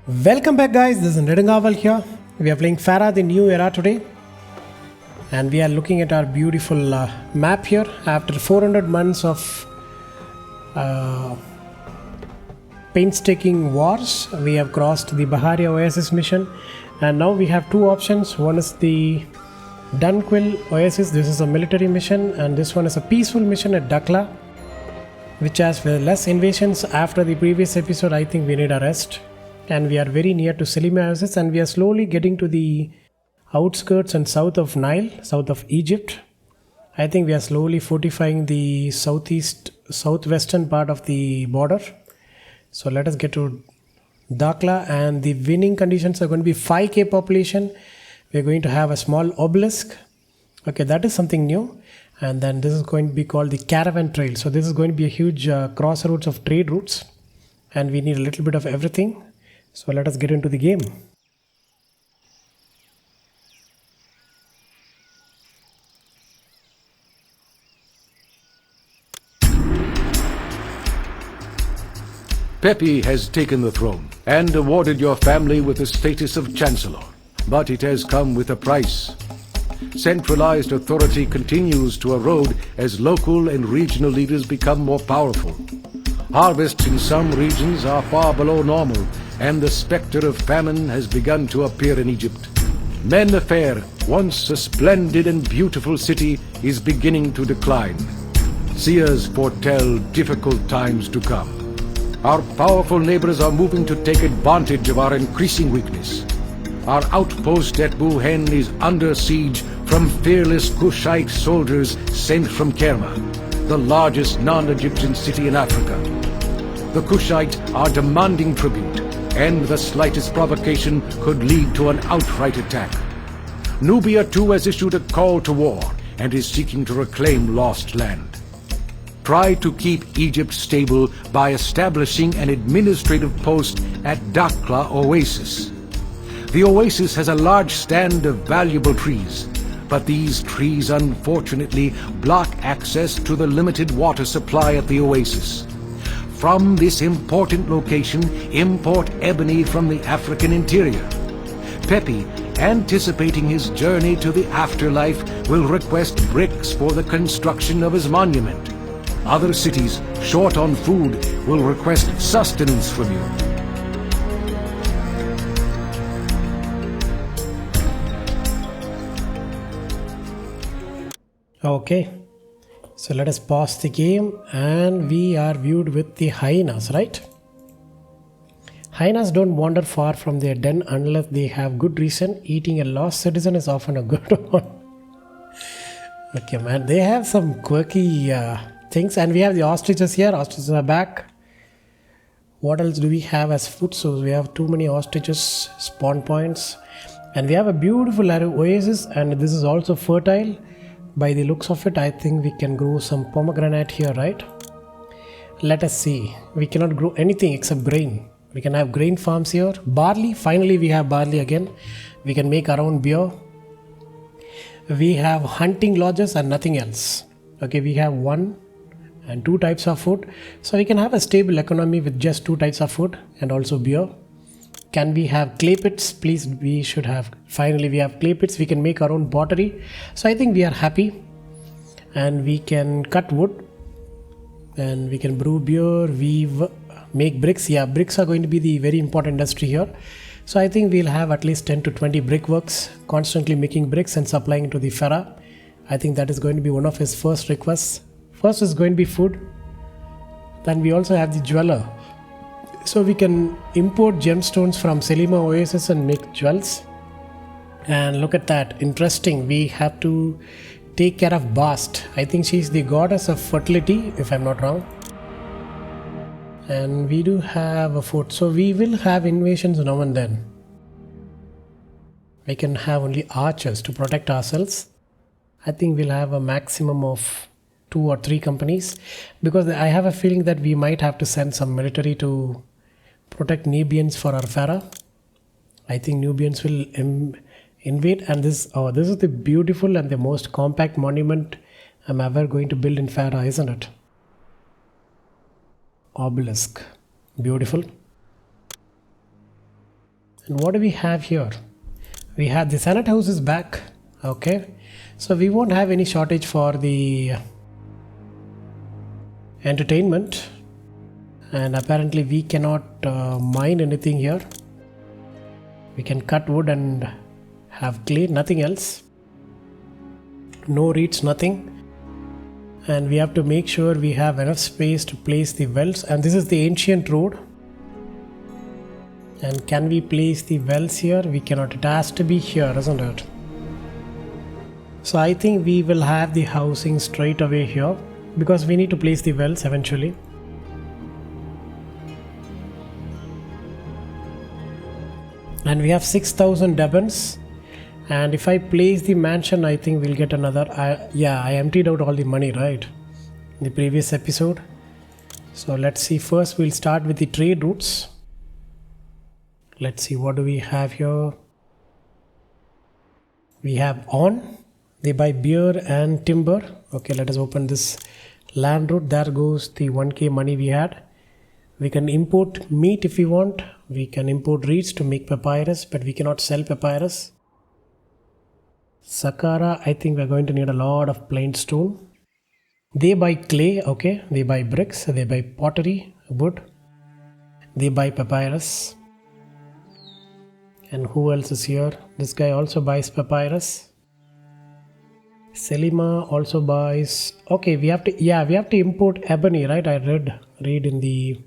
Welcome back guys, this is Nedungaval here. We are playing Pharaoh the New Era today. And we are looking at our beautiful map here. After 400 months of painstaking wars, we have crossed the Dakhla Oasis mission. And now we have two options. One is the Dakhla Oasis, this is a military mission. And this one is a peaceful mission at Dakhla, which has less invasions. After the previous episode, I think we need a rest. And we are very near to Dakhla Oasis, and we are slowly getting to the outskirts and south of Nile, south of Egypt. I think we are slowly fortifying the southwestern part of the border. So let us get to Dakhla, and the winning conditions are going to be 5k population. We are going to have a small obelisk. Okay, that is something new. And then this is going to be called the Caravan trail. So this is going to be a huge crossroads of trade routes, and we need a little bit of everything. So let us get into the game. Pepy has taken the throne and awarded your family with the status of Chancellor. But it has come with a price. Centralized authority continues to erode as local and regional leaders become more powerful. Harvests in some regions are far below normal, and the specter of famine has begun to appear in Egypt. Mennefer, once a splendid and beautiful city, is beginning to decline. Seers foretell difficult times to come. Our powerful neighbors are moving to take advantage of our increasing weakness. Our outpost at Buhen is under siege from fearless Kushite soldiers sent from Kerma, the largest non-Egyptian city in Africa. The Kushite are demanding tribute, and the slightest provocation could lead to an outright attack. Nubia too has issued a call to war and is seeking to reclaim lost land. Try to keep Egypt stable by establishing an administrative post at Dakhla Oasis. The oasis has a large stand of valuable trees, but these trees unfortunately block access to the limited water supply at the oasis. From this important location, import ebony from the African interior. Pepy, anticipating his journey to the afterlife, will request bricks for the construction of his monument. Other cities, short on food, will request sustenance from you. Okay. So let us pause the game, and we are viewed with the hyenas, right? Hyenas don't wander far from their den unless they have good reason. Eating a lost citizen is often a good one. Okay, man, they have some quirky things, and we have the ostriches here. Ostriches are back. What else do we have as food? So we have too many ostriches, spawn points, and we have a beautiful oasis, and this is also fertile. By the looks of it, I think we can grow some pomegranate here, right? Let us see. We cannot grow anything except grain. We can have grain farms here. Barley, finally we have barley again. We can make our own beer. We have hunting lodges and nothing else. Okay, we have 1 and 2 types of food. So we can have a stable economy with just 2 types of food and also beer. Can we have clay pits? Please, we should have. Finally, we have clay pits. We can make our own pottery. So I think we are happy. And we can cut wood. And we can brew beer, weave, make bricks. Yeah, bricks are going to be the very important industry here. So I think we'll have at least 10 to 20 brickworks, constantly making bricks and supplying to the Pharaoh. I think that is going to be one of his first requests. First is going to be food. Then we also have the jeweler. So we can import gemstones from Dakhla Oasis and make jewels. And look at that, interesting. We have to take care of Bast. I think she's the goddess of fertility, if I'm not wrong. And we do have a fort, so we will have invasions now and then. We can have only archers to protect ourselves. I think we'll have a maximum of 2 or 3 companies, because I have a feeling that we might have to send some military to protect Nubians for our Pharaoh. I think Nubians will invade, and this is the beautiful and the most compact monument I'm ever going to build in Pharaoh, isn't it? Obelisk. Beautiful. And what do we have here? We have the Senate House is back. Okay, so we won't have any shortage for the entertainment. And apparently we cannot mine anything here. We can cut wood and have clay, nothing else. No reeds, nothing. And we have to make sure we have enough space to place the wells. And this is the ancient road. And can we place the wells here? We cannot. It has to be here, isn't it? So I think we will have the housing straight away here, because we need to place the wells eventually. And we have 6,000 Debens. And if I place the mansion, I think we'll get another. I emptied out all the money, right? In the previous episode. So let's see. First, we'll start with the trade routes. Let's see, what do we have here? We have on. They buy beer and timber. Okay, let us open this land route. There goes the 1k money we had. We can import meat if we want. We can import reeds to make papyrus, but we cannot sell papyrus. Saqqara, I think we're going to need a lot of plain stone. They buy clay, okay. They buy bricks, they buy pottery, wood. They buy papyrus. And who else is here? This guy also buys papyrus. Selima also buys. Okay, we have to import ebony, right? I read in the.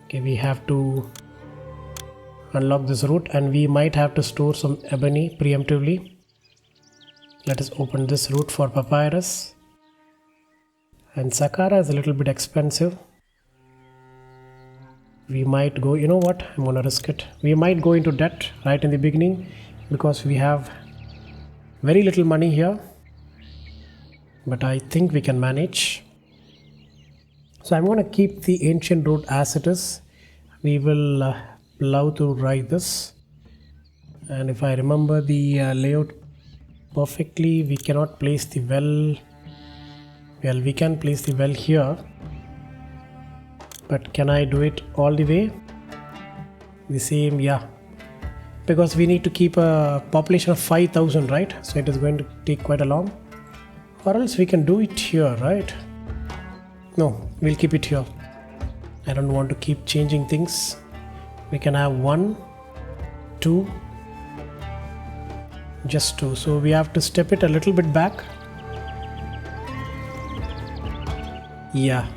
Okay, we have to unlock this route, and we might have to store some ebony preemptively. Let us open this route for papyrus. And Saqqara is a little bit expensive. We might go, you know what, I'm gonna risk it. We might go into debt right in the beginning because we have very little money here, but I think we can manage. So I'm gonna keep the ancient road as it is. We will love to ride this, and if I remember the layout perfectly, we cannot place the well. Well, we can place the well here, but can I do it all the way? The same, yeah. Because we need to keep a population of 5,000, right? So it is going to take quite a long. Or else we can do it here, right? No, we'll keep it here. I don't want to keep changing things. We can have 1, 2, just 2. So we have to step it a little bit back. Yeah.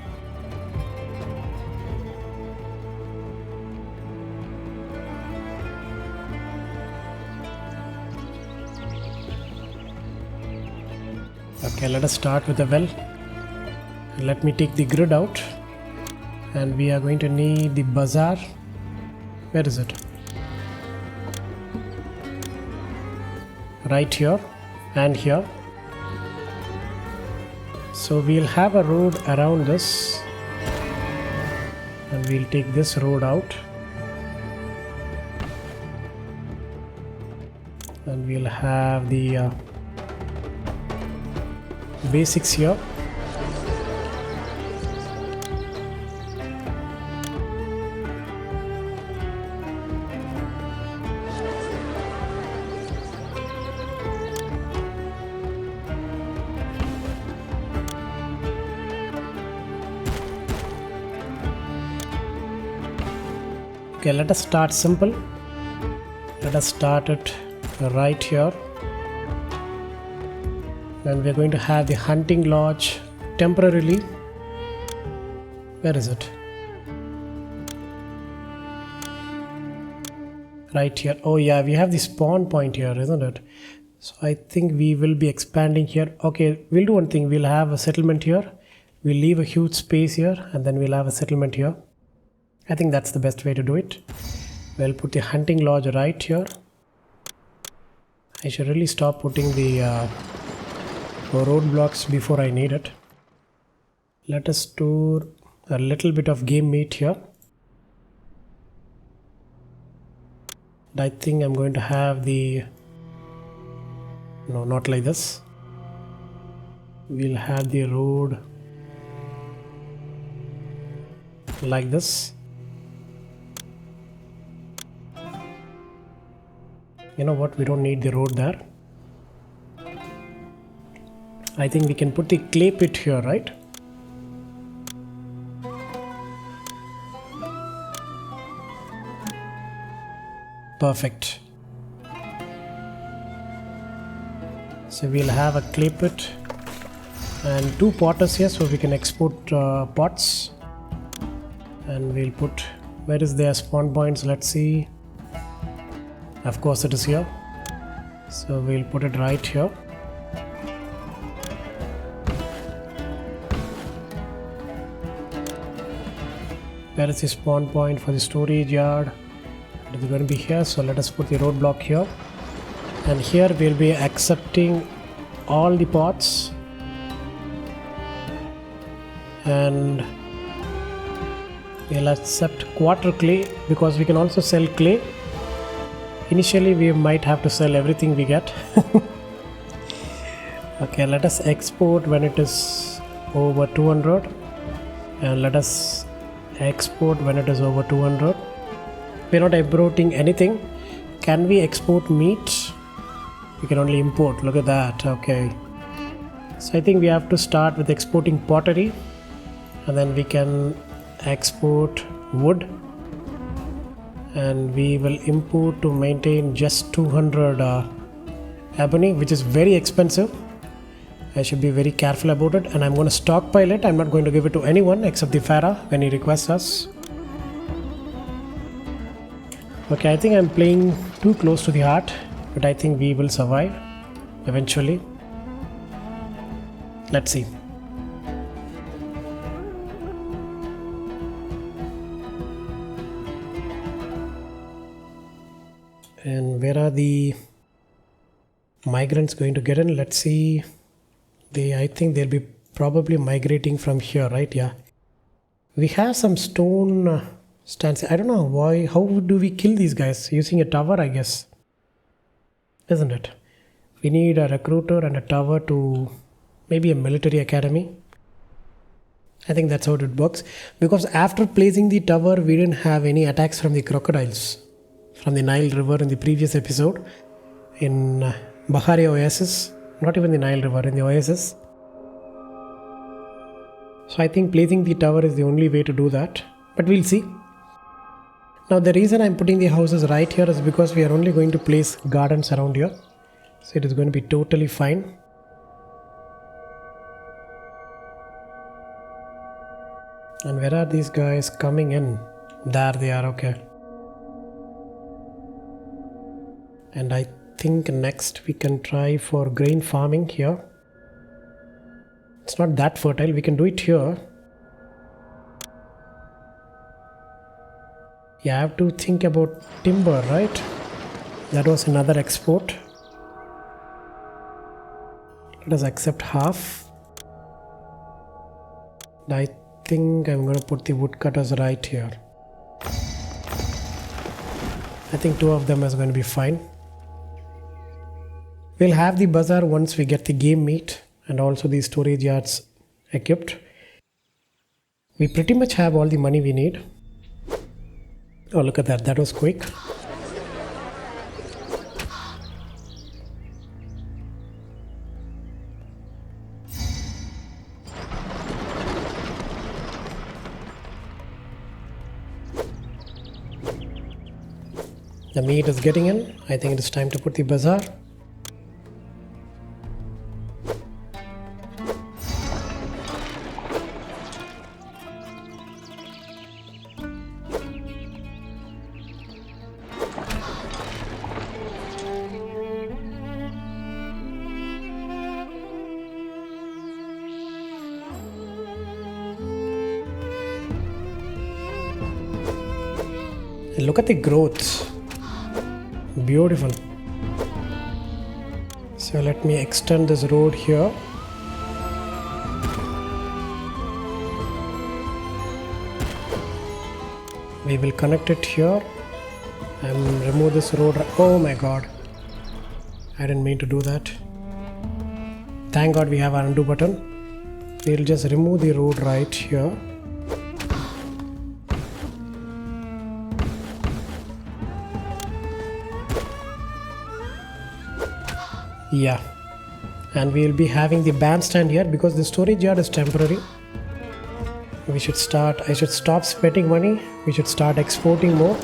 Okay, let us start with the well. Let me take the grid out, and we are going to need the bazaar. Where is it? Right here and here. So we'll have a road around this, and we'll take this road out, and we'll have the basics here. Okay, let us start simple. Let us start it right here. And we're going to have the hunting lodge temporarily. Where is it? Right here. Oh yeah, we have the spawn point here, isn't it? So I think we will be expanding here. Okay, we'll do one thing. We'll have a settlement here. We'll leave a huge space here, and then we'll have a settlement here. I think that's the best way to do it. We'll put the hunting lodge right here. I should really stop putting the roadblocks before I need it. Let us store a little bit of game meat here. And I think I'm going to have the... No, not like this. We'll have the road like this. You know what? We don't need the road there. I think we can put the clay pit here, right? Perfect. So we'll have a clay pit and 2 potters here, so we can export pots. And we'll put, where is their spawn points? Let's see. Of course it is here. So we'll put it right here. Where is the spawn point for the storage yard? It is going to be here, so let us put the roadblock here. And here we'll be accepting all the pots. And we'll accept quarter clay because we can also sell clay. Initially we might have to sell everything we get. Okay, let us export when it is over 200. And let us export when it is over 200. We're not importing anything. Can we export meat? We can only import. Look at that. Okay. So I think we have to start with exporting pottery. And then we can export wood. And we will import to maintain just 200 ebony, which is very expensive. I should be very careful about it. And I'm going to stockpile it. I'm not going to give it to anyone except the Pharaoh when he requests us. Okay, I think I'm playing too close to the heart, but I think we will survive eventually. Let's see. And where are the migrants going to get in? Let's see. I think they'll be probably migrating from here, right? Yeah. We have some stone stands. I don't know why. How do we kill these guys? Using a tower, I guess. Isn't it? We need a recruiter and a tower to maybe a military academy. I think that's how it works. Because after placing the tower, we didn't have any attacks from the crocodiles from the Nile River in the previous episode in Dakhla Oasis. Not even the Nile River, in the Oasis. So I think placing the tower is the only way to do that. But we'll see. Now the reason I'm putting the houses right here is because we are only going to place gardens around here. So it is going to be totally fine. And where are these guys coming in? There they are, okay. And I think next we can try for grain farming here. It's not that fertile, we can do it here. Yeah, I have to think about timber, right? That was another export. Let us accept half. I think I'm going to put the woodcutters right here. I think 2 of them is going to be fine. We'll have the bazaar once we get the game meat and also the storage yards equipped. We pretty much have all the money we need. Oh, look at that. That was quick. The meat is getting in. I think it is time to put the bazaar. And look at the growth. Beautiful. So let me extend this road here. We will connect it here and remove this road. Oh my god, I didn't mean to do that. Thank god we have an undo button. We'll just remove the road right here. Yeah. And we will be having the bandstand here because the storage yard is temporary. I should stop spending money. We should start exporting more.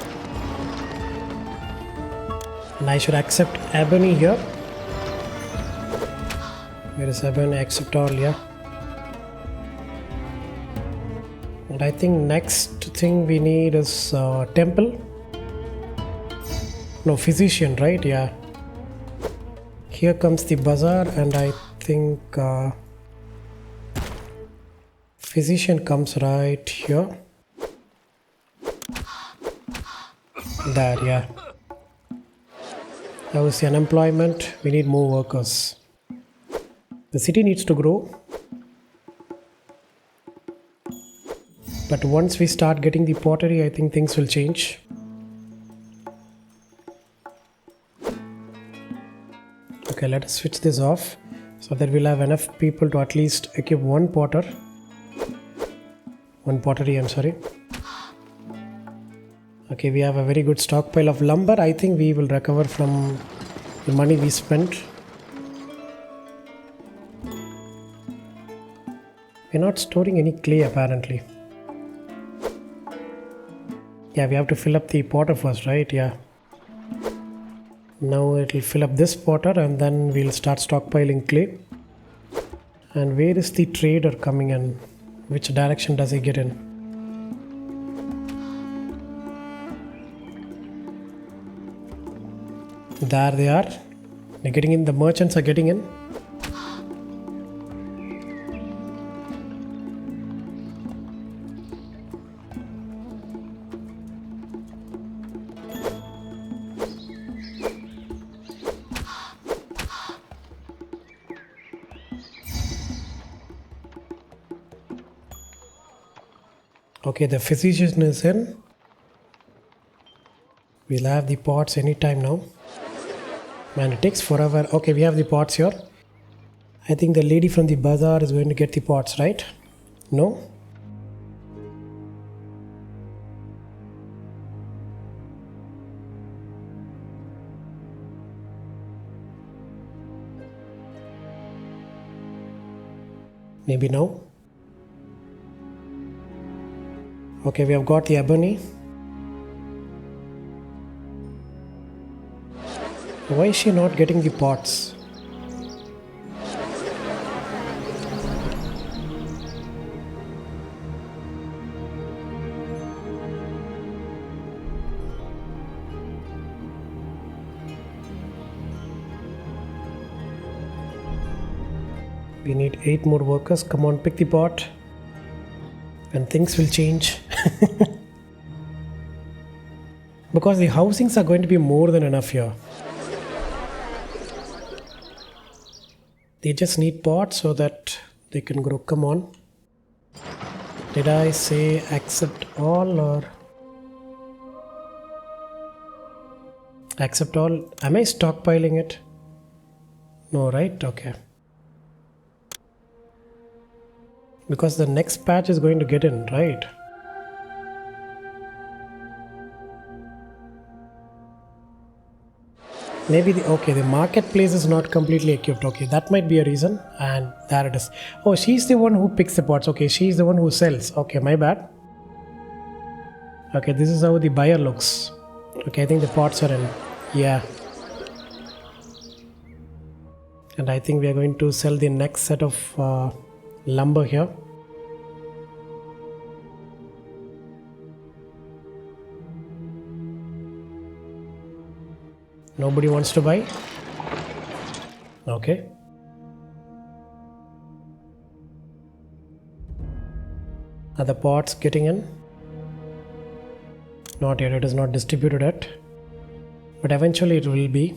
And I should accept ebony here. Where is ebony? Accept all, yeah. And I think next thing we need is temple. No, physician, right? Yeah. Here comes the bazaar, and I think physician comes right here. There, yeah. That was the unemployment. We need more workers. The city needs to grow. But once we start getting the pottery, I think things will change. Okay, let us switch this off so that we'll have enough people to at least equip one pottery, I'm sorry. Okay, we have a very good stockpile of lumber. I think we will recover from the money we spent. We're not storing any clay apparently. Yeah, we have to fill up the potter first, right? Yeah. Now it will fill up this potter and then we'll start stockpiling clay. And where is the trader coming in? Which direction does he get in? There they are. They're getting in. The merchants are getting in. Okay, the physician is in. We'll have the pots anytime now. Man, it takes forever. Okay, we have the pots here. I think the lady from the bazaar is going to get the pots, right? No? Maybe now? Okay, we have got the ebony. Why is she not getting the pots? We need 8 more workers. Come on, pick the pot. And things will change. Because the housings are going to be more than enough here. They just need pots so that they can grow. Come on. Did I say accept all or accept all? Am I stockpiling it? No, right? Okay. Because the next patch is going to get in, right? Maybe the marketplace is not completely equipped. Okay, that might be a reason. And there it is. Oh, she's the one who picks the pots. Okay, she's the one who sells. Okay, my bad. Okay, this is how the buyer looks. Okay, I think the pots are in. Yeah. And I think we are going to sell the next set of lumber here. Nobody wants to buy? Okay. Are the pots getting in? Not yet, it is not distributed yet. But eventually it will be.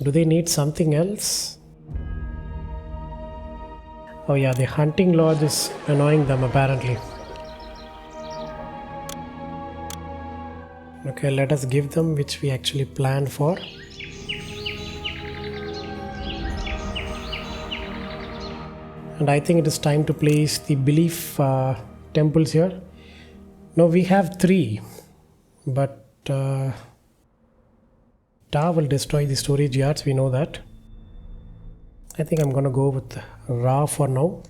Do they need something else? Oh yeah, the hunting lodge is annoying them apparently. Okay, let us give them which we actually planned for. And I think it is time to place the belief temples here. No, we have 3. But Ta will destroy the storage yards, we know that. I think I'm gonna go with Ra for now.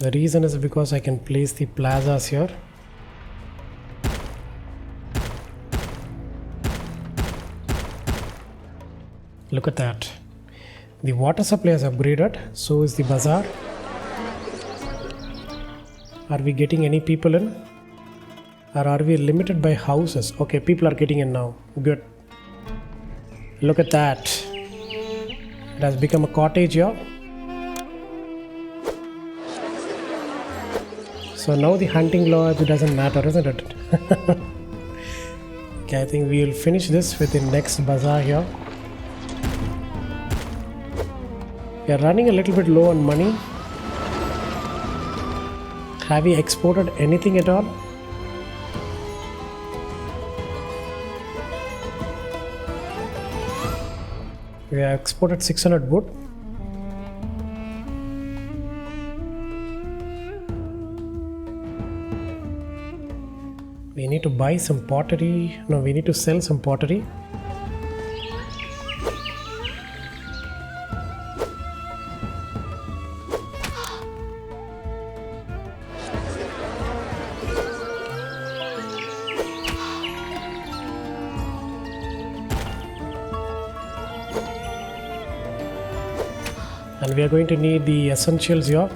The reason is because I can place the plazas here. Look at that. The water supply is upgraded, so is the bazaar. Are we getting any people in? Or are we limited by houses? Okay, people are getting in now. Good. Look at that. It has become a cottage here. So now the hunting lodge doesn't matter, isn't it? Okay, I think we will finish this with the next bazaar here. We are running a little bit low on money. Have we exported anything at all? We have exported 600 wood. We need to buy some pottery. No, we need to sell some pottery. And we are going to need the essentials here.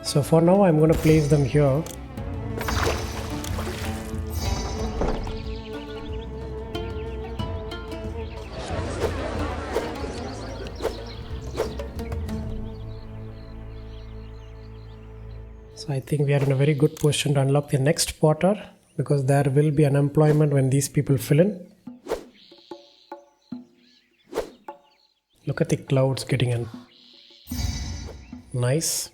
So for now I'm going to place them here. So I think we are in a very good position to unlock the next potter, because there will be unemployment when these people fill in. Look at the clouds getting in. Nice.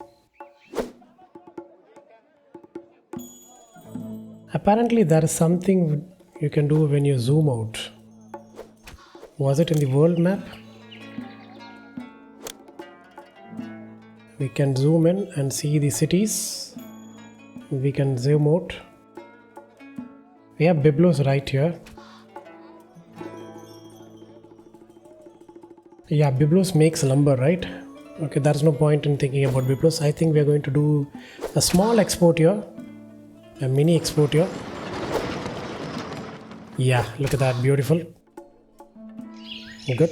Apparently there is something you can do when you zoom out. Was it in the world map? We can zoom in and see the cities. We can zoom out. We have Byblos right here. Yeah, Byblos makes lumber, right? Okay, there's no point in thinking about Byblos. I think we are going to do a small export here. A mini export here. Yeah, look at that, beautiful. Good.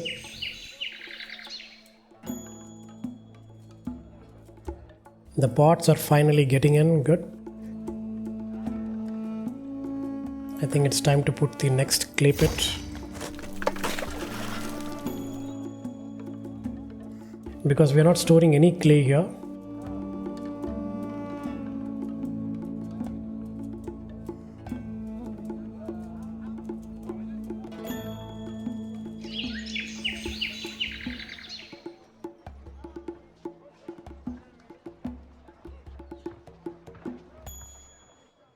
The pots are finally getting in, good. I think it's time to put the next clay pit. Because we are not storing any clay here.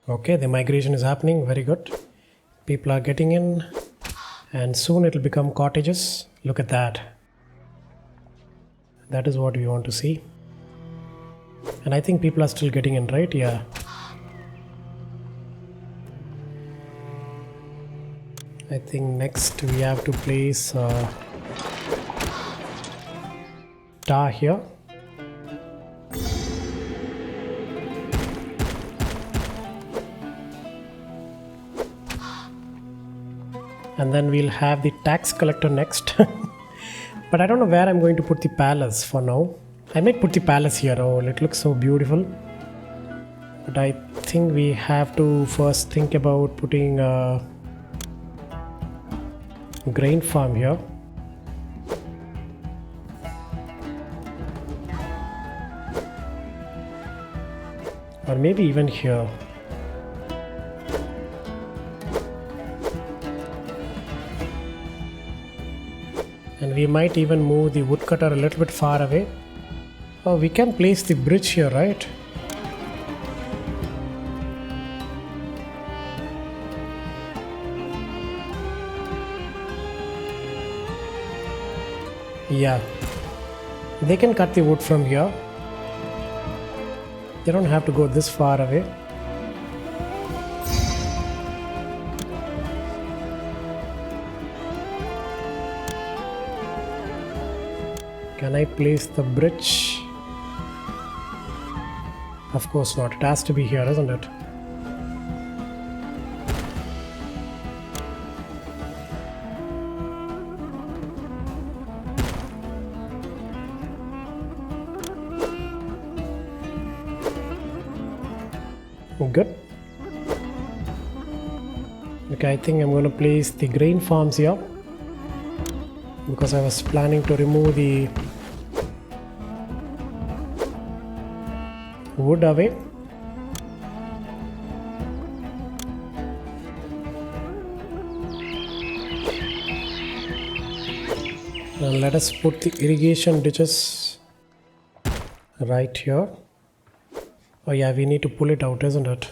Okay, the migration is happening, very good. People are getting in, and soon it will become cottages. Look at that. That is what we want to see. And I think people are still getting in, right? Yeah. I think next we have to place tar here. And then we'll have the tax collector next. But I don't know where I'm going to put the palace for now. I might put the palace here. Oh, it looks so beautiful. But I think we have to first think about putting a grain farm here. Or maybe even here. And we might even move the woodcutter a little bit far away. Oh, we can place the bridge here, right? Yeah, They can cut the wood from here. They don't have to go this far away. Can I place the bridge? Of course not. It has to be here, isn't it? Good. Okay, I think I'm going to place the grain farms here because I was planning to remove the wood away. Now let us put the irrigation ditches right here. Oh yeah, we need to pull it out, isn't it?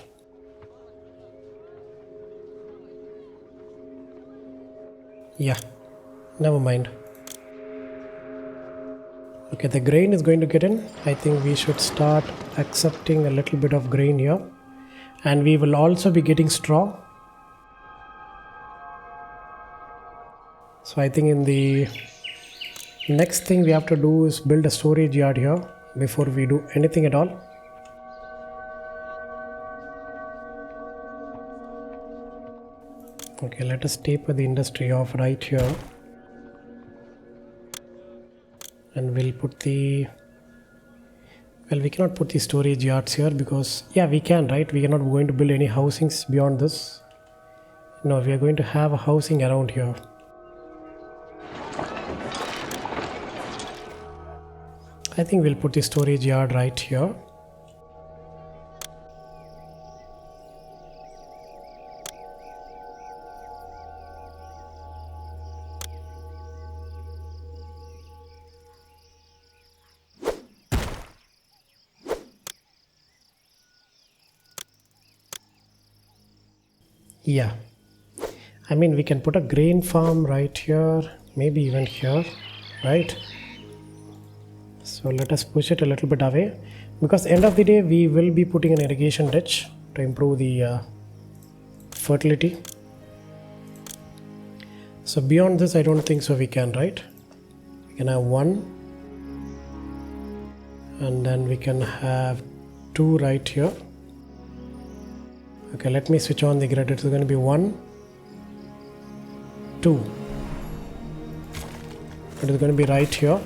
Yeah, never mind. Okay, the grain is going to get in. I think we should start accepting a little bit of grain here. And we will also be getting straw. So I think in the next thing we have to do is build a storage yard here before we do anything at all. Okay, let us taper the industry off right here. And we'll put the... Well, we cannot put the storage yards here because... Yeah, we can, right? We are not going to build any housings beyond this. No, we are going to have a housing around here. I think we'll put the storage yard right here. Yeah, I mean we can put a grain farm right here, maybe even here, right? So let us push it a little bit away because end of the day we will be putting an irrigation ditch to improve the fertility. So beyond this I don't think so we can, right? We can have one and then we can have two right here. Okay, let me switch on the grid. It's going to be 1, 2. It is going to be right here.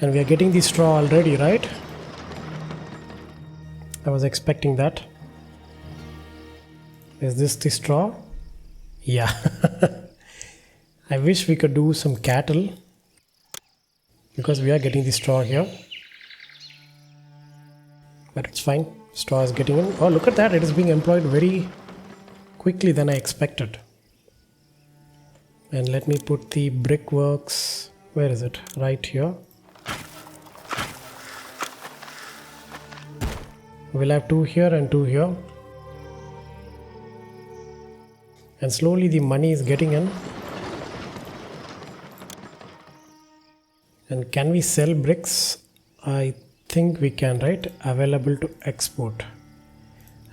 And we are getting the straw already, right? I was expecting that. Is this the straw? Yeah. I wish we could do some cattle because we are getting the straw here. But it's fine. Straw is getting in. Oh, look at that. It is being employed very quickly than I expected. And let me put the brickworks. Where is it? Right here. We'll have 2 here and 2 here. And slowly the money is getting in. And can we sell bricks? I think we can, right? Available to export.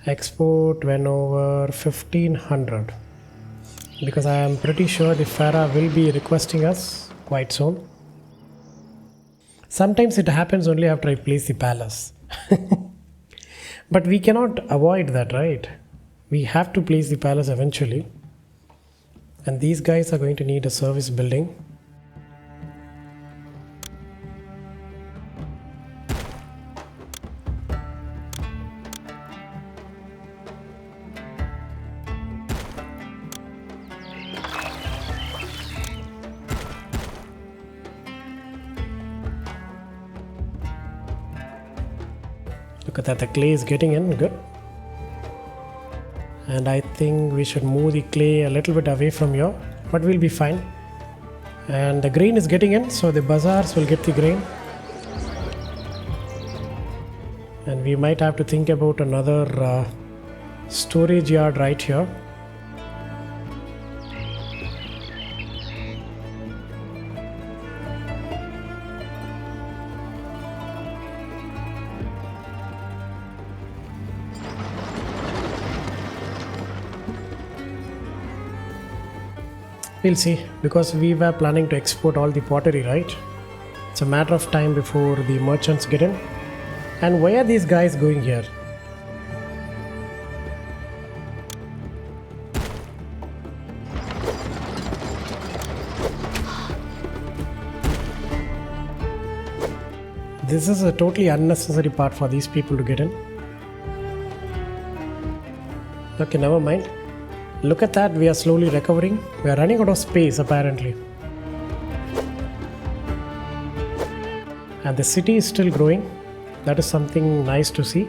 Export when over 1500. Because I am pretty sure the Pharaoh will be requesting us quite soon. Sometimes it happens only after I place the palace. But we cannot avoid that, right? We have to place the palace eventually. And these guys are going to need a service building. Look at that, the clay is getting in, good. And I think we should move the clay a little bit away from here, but we'll be fine. And the grain is getting in, so the bazaars will get the grain. And we might have to think about another storage yard right here. We'll see, because we were planning to export all the pottery, right? It's a matter of time before the merchants get in. And why are these guys going here? This is a totally unnecessary part for these people to get in. Okay, never mind. Look at that, we are slowly recovering. We are running out of space apparently. And the city is still growing. That is something nice to see.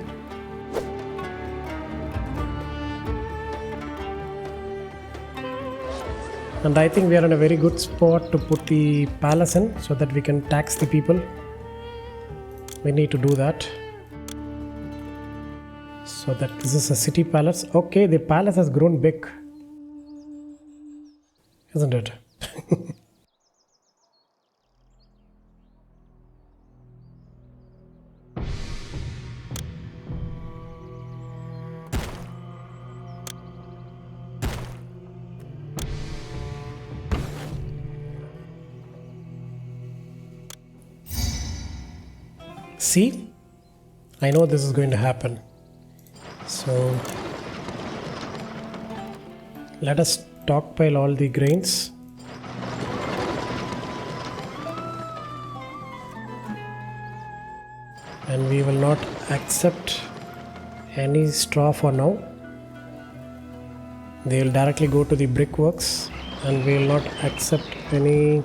And I think we are in a very good spot to put the palace in so that we can tax the people. We need to do that. So that this is a city palace. Okay, the palace has grown big, isn't it? See, I know this is going to happen. So let us stockpile all the grains. And we will not accept any straw for now. They will directly go to the brickworks, and we will not accept any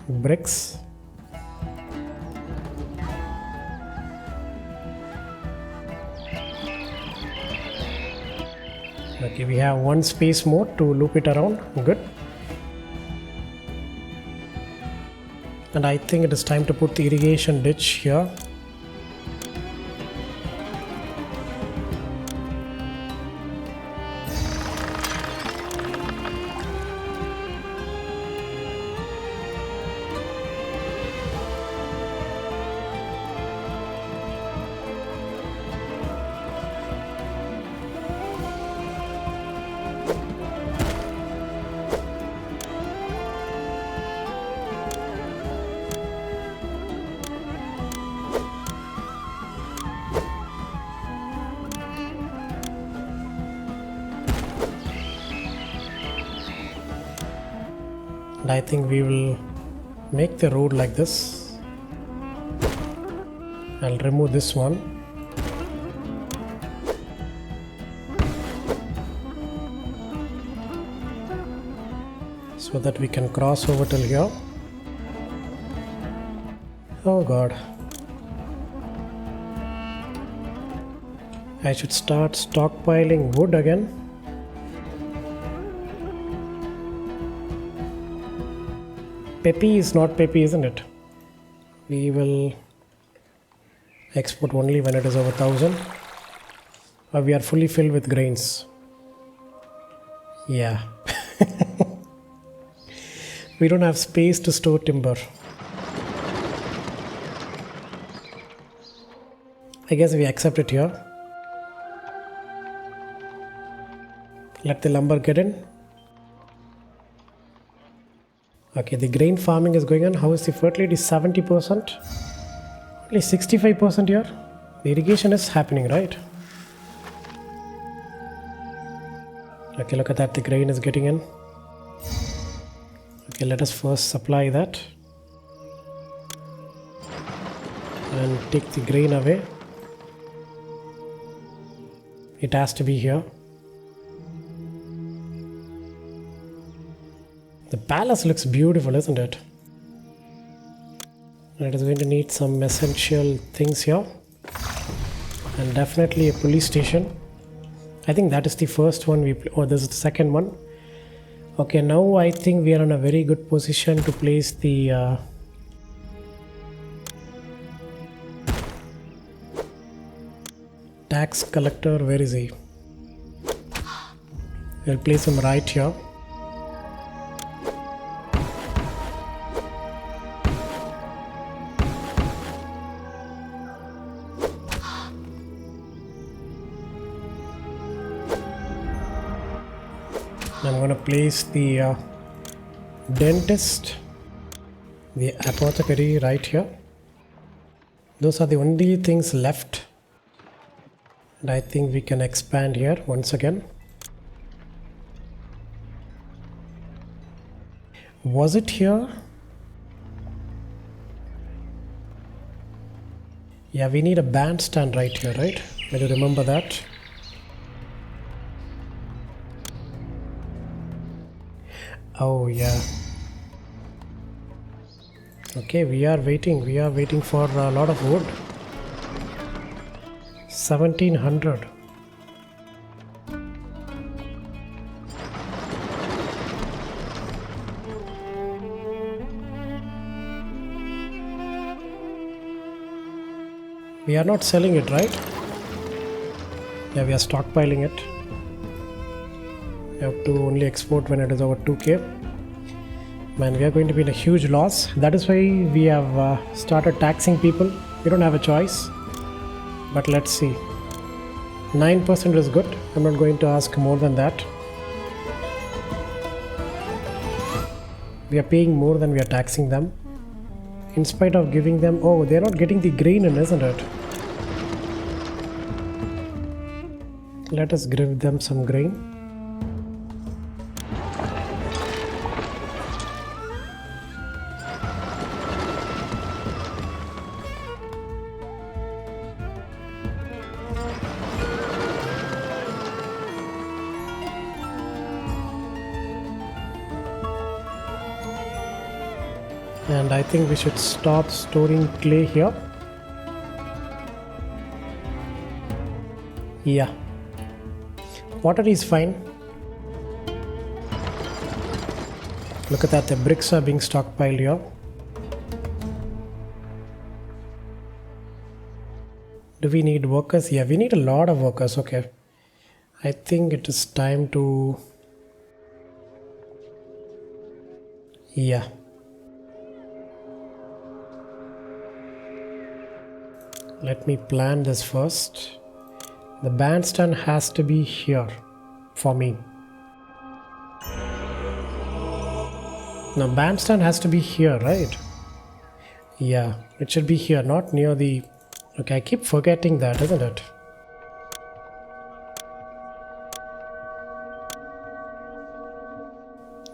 bricks. Okay, we have one space more to loop it around. Good. And I think it is time to put the irrigation ditch here. And I think we will make the road like this. I'll remove this one. So that we can cross over till here. Oh God. I should start stockpiling wood again. Pepy is not Pepy, isn't it? We will export only when it is over 1000. Or we are fully filled with grains. Yeah. We don't have space to store timber. I guess we accept it here. Let the lumber get in. Okay, the grain farming is going on. How is the fertility? 70%. Only 65% here. The irrigation is happening, right? Okay, look at that. The grain is getting in. Okay, let us first supply that. And take the grain away. It has to be here. The palace looks beautiful, isn't it? It is going to need some essential things here. And definitely a police station. I think that is the first one or this is the second one. Okay, now I think we are in a very good position to place the tax collector, where is he? We'll place him right here. I'm going to place the dentist, the apothecary right here. Those are the only things left. And I think we can expand here once again. Was it here? Yeah, we need a bandstand right here, right? Will you remember that? Oh yeah. Okay, we are waiting for a lot of wood. 1700. We are not selling it, right? Yeah, we are stockpiling it. We have to only export when it is over 2k. Man, we are going to be in a huge loss. That is why we have started taxing people. We don't have a choice. But let's see. 9% is good. I'm not going to ask more than that. We are paying more than we are taxing them. In spite of giving them... Oh, they're not getting the grain in, isn't it? Let us give them some grain. And I think we should stop storing clay here. Yeah. Water is fine. Look at that, the bricks are being stockpiled here. Do we need workers? Yeah, we need a lot of workers. Okay. I think it is time to... Yeah. Let me plan this first. The bandstand has to be here for me. Now bandstand has to be here, right? Yeah, it should be here, not near the... Okay, I keep forgetting that, isn't it?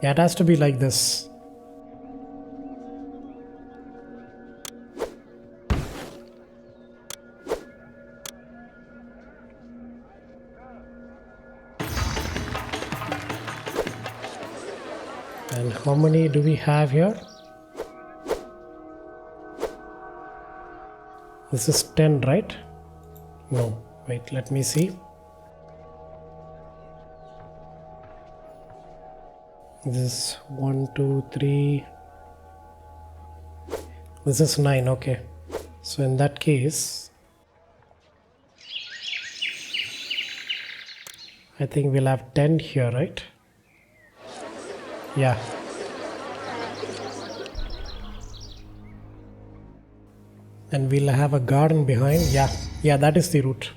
Yeah, it has to be like this. And how many do we have here? This is 10, right? No, wait, let me see. This is 1, 2, 3. This is 9, okay. So in that case, I think we'll have 10 here, right? Yeah. And we'll have a garden behind. Yeah, that is the route.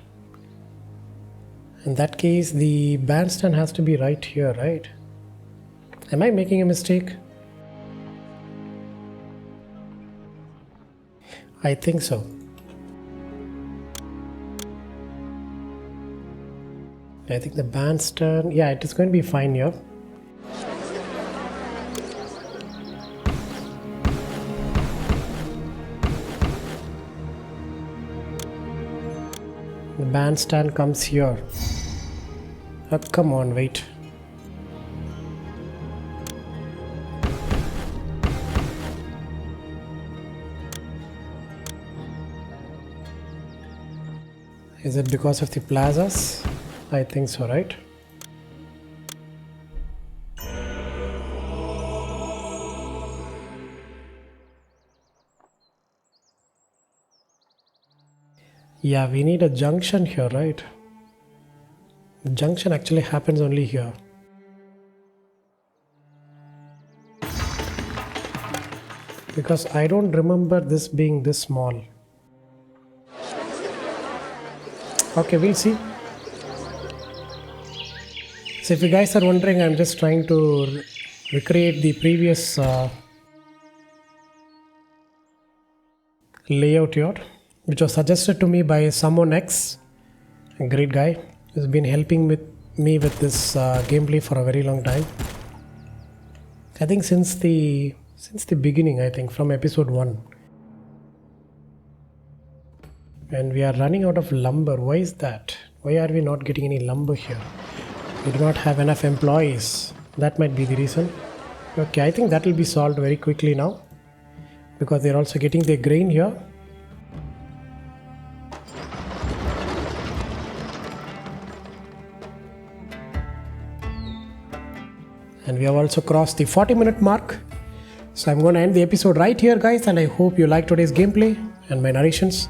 In that case, the bandstand has to be right here, right? Am I making a mistake? I think so. I think the bandstand, yeah, it is going to be fine here. The bandstand comes here. Oh, come on, wait. Is it because of the plazas? I think so, right? Yeah, we need a junction here, right? The junction actually happens only here. Because I don't remember this being this small. Okay, we'll see. So if you guys are wondering, I'm just trying to recreate the previous layout here, which was suggested to me by someone X, a great guy who's been helping me with this gameplay for a very long time. I think since the beginning, I think from episode 1. And we are running out of lumber. Why is that? Why are we not getting any lumber here? We do not have enough employees. That might be the reason. Okay, I think that will be solved very quickly now, because they're also getting their grain here. And we have also crossed the 40-minute mark. So I'm going to end the episode right here, guys, and I hope you liked today's gameplay and my narrations.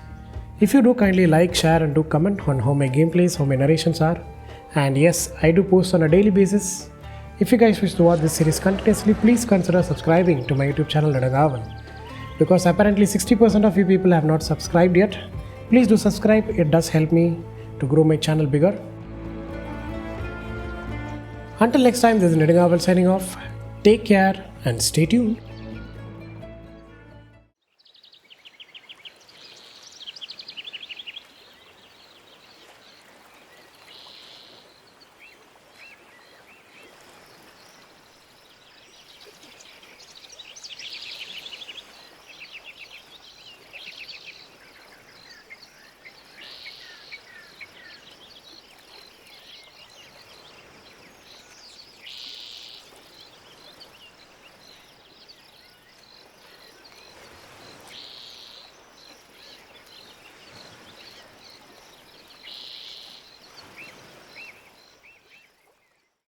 If you do, kindly like, share and do comment on how my gameplays, how my narrations are. And yes, I do post on a daily basis. If you guys wish to watch this series continuously, please consider subscribing to my YouTube channel Caravan. Because apparently 60% of you people have not subscribed yet. Please do subscribe, it does help me to grow my channel bigger. Until next time, this is Nidingavel signing off. Take care and stay tuned.